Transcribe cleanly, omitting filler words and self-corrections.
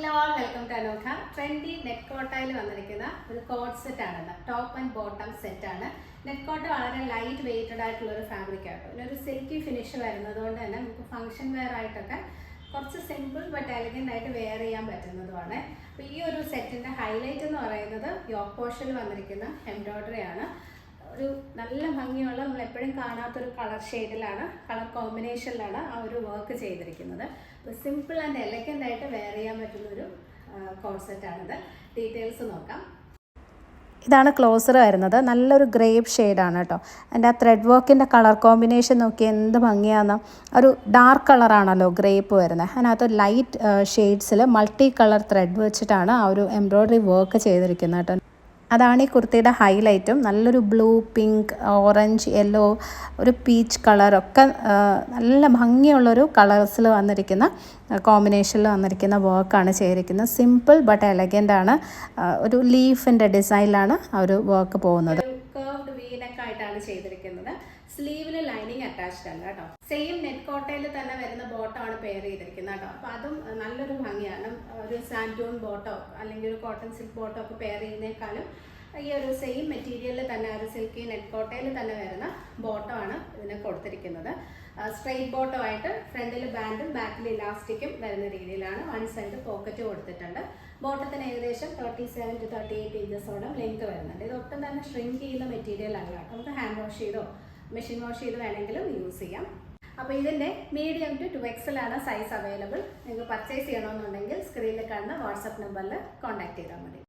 Hello all, welcome to Anokha. Trendy net കോട്ടയിൽ വന്നിരിക്കുന്ന ഒരു കോട്ട് സെറ്റ് ആണ്. ടോപ്പ് ആൻഡ് ബോട്ടം സെറ്റ് ആണ്. നെറ്റ് കോട്ട വളരെ ലൈറ്റ് വെയ്റ്റഡ് ആയിട്ടുള്ള ഒരു ഫാബ്രിക് ആണ്. ഒരു സിൽക്കി ഫിനിഷ് വരുന്നതുകൊണ്ട് തന്നെ നമുക്ക് ഫംഗ്ഷൻ വെയർ ആയിട്ടൊക്കെ കുറച്ച് സിമ്പിൾ ബട്ട് എലഗന്റ് ആയിട്ട് വെയർ ചെയ്യാൻ പറ്റുന്നതുമാണ്. അപ്പോൾ ഈ ഒരു സെറ്റിന്റെ ഹൈലൈറ്റ് എന്ന് പറയുന്നത് യോക്ക് പോർഷനിൽ വന്നിരിക്കുന്ന എംബ്രോയിഡറി ആണ്. ഒരു നല്ല ഭംഗിയുള്ള നമ്മൾ എപ്പോഴും കാണാത്തൊരു കളർ ഷെയ്ഡിലാണ്, കളർ കോമ്പിനേഷനിലാണ് ആ ഒരു വർക്ക് ചെയ്തിരിക്കുന്നത്. അപ്പോൾ സിമ്പിൾ ആൻഡ് എലഗൻ്റ് ആയിട്ട് വെയർ ചെയ്യാൻ പറ്റുന്നൊരു കോൺസെപ്റ്റാണിത്. ഡീറ്റെയിൽസ് നോക്കാം. ഇതാണ് ക്ലോസർ വരുന്നത്. നല്ലൊരു ഗ്രേപ്പ് ഷെയ്ഡാണ് കേട്ടോ. എൻ്റെ ആ ത്രെഡ് വർക്കിൻ്റെ കളർ കോമ്പിനേഷൻ നോക്കി എന്ത് ഭംഗിയാണെന്ന്. ഒരു ഡാർക്ക് കളറാണല്ലോ ഗ്രേപ്പ് വരുന്നത്. അതിനകത്ത് ലൈറ്റ് ഷെയ്ഡ്സിൽ മൾട്ടി കളർ ത്രെഡ് വെച്ചിട്ടാണ് ആ ഒരു എംബ്രോയ്ഡറി വർക്ക് ചെയ്തിരിക്കുന്നത് കേട്ടോ. അതാണ് ഈ കുർത്തിയുടെ ഹൈലൈറ്റും. നല്ലൊരു ബ്ലൂ, പിങ്ക്, ഓറഞ്ച്, യെല്ലോ, ഒരു പീച്ച് കളറൊക്കെ നല്ല ഭംഗിയുള്ളൊരു കളേഴ്സിൽ വന്നിരിക്കുന്ന കോമ്പിനേഷനിൽ വന്നിരിക്കുന്ന വർക്കാണ് ചെയ്തിരിക്കുന്നത്. സിമ്പിൾ ബട്ട് എലഗൻ്റ് ആണ്. ഒരു ലീഫിൻ്റെ ഡിസൈനിലാണ് ആ ഒരു വർക്ക് പോകുന്നത്. കർവ്ഡ് വീനൊക്കെ ആയിട്ടാണ് ചെയ്തിരിക്കുന്നത്. സ്ലീവില് ലൈനിങ് അറ്റാച്ച്ഡ് അല്ല കേട്ടോ. സെയിം നെറ്റ് കോട്ടയിൽ തന്നെ വരുന്ന ബോട്ടമാണ് പെയർ ചെയ്തിരിക്കുന്നത് കേട്ടോ. അപ്പോൾ അതും നല്ലൊരു ഭംഗിയാണ്. ഒരു സാൻഡൂൺ ബോട്ടോ അല്ലെങ്കിൽ ഒരു കോട്ടൺ സിൽക്ക് ബോട്ടോ ഒക്കെ പെയർ ചെയ്യുന്നേക്കാളും ഈ ഒരു സെയിം മെറ്റീരിയലിൽ തന്നെ ഒരു സിൽക്കി നെറ്റ് കോട്ടയിൽ തന്നെ വരുന്ന ബോട്ടോ ആണ് ഇതിന് കൊടുത്തിരിക്കുന്നത്. സ്ട്രെയിറ്റ് ബോട്ടോ ആയിട്ട് ഫ്രണ്ടിൽ ബാൻഡും ബാക്കിൽ ഇലാസ്റ്റിക്കും വരുന്ന രീതിയിലാണ്. വൺ സൈഡ് പോക്കറ്റ് കൊടുത്തിട്ടുണ്ട്. ബോട്ടത്തിന് ഏകദേശം 37 to 38 ഇഞ്ചസോളം ലെങ്ത് വരുന്നുണ്ട്. ഇത് ഒട്ടും തന്നെ ഷ്രിങ്ക് ചെയ്യുന്ന മെറ്റീരിയൽ അല്ല. നമുക്ക് ഹാൻഡ് വാഷ് ചെയ്തോ മെഷീൻ വാഷ് ചെയ്ത് വേണമെങ്കിലും യൂസ് ചെയ്യാം. അപ്പോൾ ഇതിൻ്റെ മീഡിയം ടു 2XL ആണ് സൈസ് അവൈലബിൾ. നിങ്ങൾക്ക് പർച്ചേസ് ചെയ്യണമെന്നുണ്ടെങ്കിൽ സ്ക്രീനിൽ കാണുന്ന വാട്സപ്പ് നമ്പറിൽ കോൺടാക്ട് ചെയ്താൽ മതി.